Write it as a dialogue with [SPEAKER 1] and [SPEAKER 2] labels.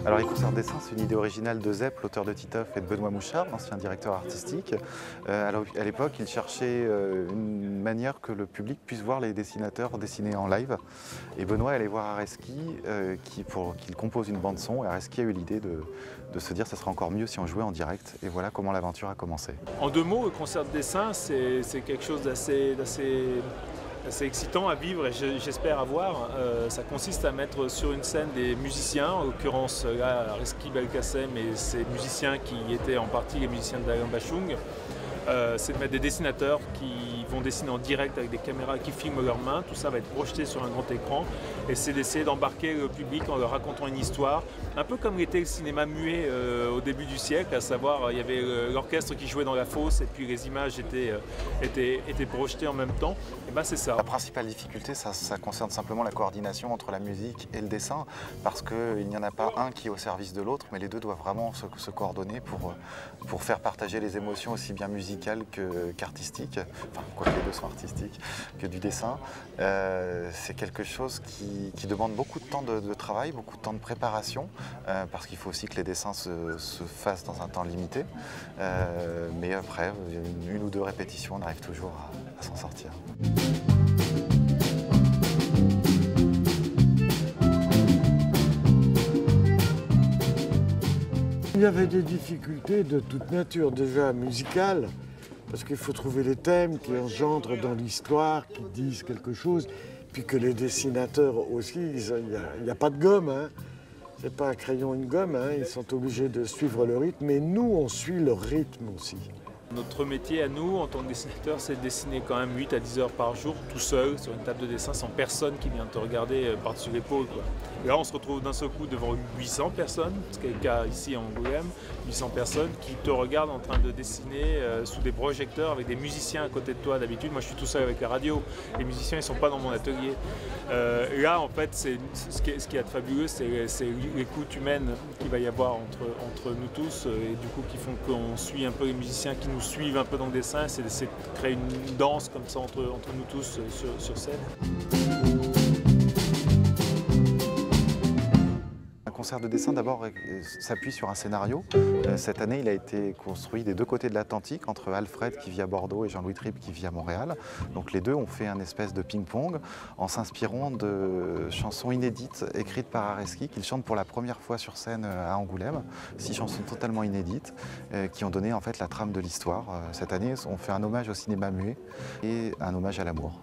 [SPEAKER 1] Alors les concerts de dessin, c'est une idée originale de Zepp, l'auteur de Titeuf, et de Benoît Mouchard, l'ancien directeur artistique. À l'époque, il cherchait une manière que le public puisse voir les dessinateurs dessiner en live. Et Benoît est allé voir Areski pour qu'il compose une bande son. Et Areski a eu l'idée de se dire que ça serait encore mieux si on jouait en direct. Et voilà comment l'aventure a commencé.
[SPEAKER 2] En deux mots, le concert de dessin, c'est quelque chose d'assez excitant à vivre et j'espère avoir. Ça consiste à mettre sur une scène des musiciens, en l'occurrence là Areski Belkacem et ces musiciens qui étaient en partie les musiciens d'Alain Bachung. C'est de mettre des dessinateurs qui vont dessiner en direct avec des caméras qui filment leurs mains. Tout ça va être projeté sur un grand écran et c'est d'essayer d'embarquer le public en leur racontant une histoire, un peu comme l'était le cinéma muet au début du siècle, à savoir il y avait l'orchestre qui jouait dans la fosse et puis les images étaient projetées en même temps. Et ben c'est ça.
[SPEAKER 1] La principale difficulté, ça concerne simplement la coordination entre la musique et le dessin, parce qu'il n'y en a pas un qui est au service de l'autre, mais les deux doivent vraiment se coordonner pour faire partager les émotions aussi bien musicales qu'artistiques, enfin quoi que les deux sont artistiques, que du dessin. C'est quelque chose qui demande beaucoup de temps de travail, beaucoup de temps de préparation, parce qu'il faut aussi que les dessins se fassent dans un temps limité. Mais après, une ou deux répétitions, on arrive toujours à s'en sortir.
[SPEAKER 3] Il y avait des difficultés de toute nature, déjà musicales, parce qu'il faut trouver les thèmes qui engendrent dans l'histoire, qui disent quelque chose, puis que les dessinateurs aussi, il n'y a pas de gomme, hein. C'est pas un crayon, une gomme, hein. Ils sont obligés de suivre le rythme, mais nous, on suit le rythme aussi.
[SPEAKER 2] Notre métier à nous, en tant que dessinateur, c'est de dessiner quand même 8 à 10 heures par jour, tout seul, sur une table de dessin, sans personne qui vient te regarder par-dessus l'épaule. Et là, on se retrouve d'un seul coup devant 800 personnes, ce qui est le cas ici en Angoulême, 800 personnes qui te regardent en train de dessiner sous des projecteurs avec des musiciens à côté de toi. D'habitude, moi je suis tout seul avec la radio, les musiciens ils ne sont pas dans mon atelier. Là, en fait, ce qui est fabuleux, c'est l'écoute humaine qu'il va y avoir entre nous tous, et du coup qui font qu'on suit un peu les musiciens qui nous suivent un peu dans le dessin, c'est d'essayer de créer une danse comme ça entre nous tous sur scène.
[SPEAKER 1] Un concert de dessin d'abord s'appuie sur un scénario. Cette année, il a été construit des deux côtés de l'Atlantique, entre Alfred qui vit à Bordeaux et Jean-Louis Tripp qui vit à Montréal. Donc les deux ont fait un espèce de ping-pong en s'inspirant de chansons inédites écrites par Areski qu'il chante pour la première fois sur scène à Angoulême. 6 chansons totalement inédites qui ont donné en fait la trame de l'histoire. Cette année, on fait un hommage au cinéma muet et un hommage à l'amour.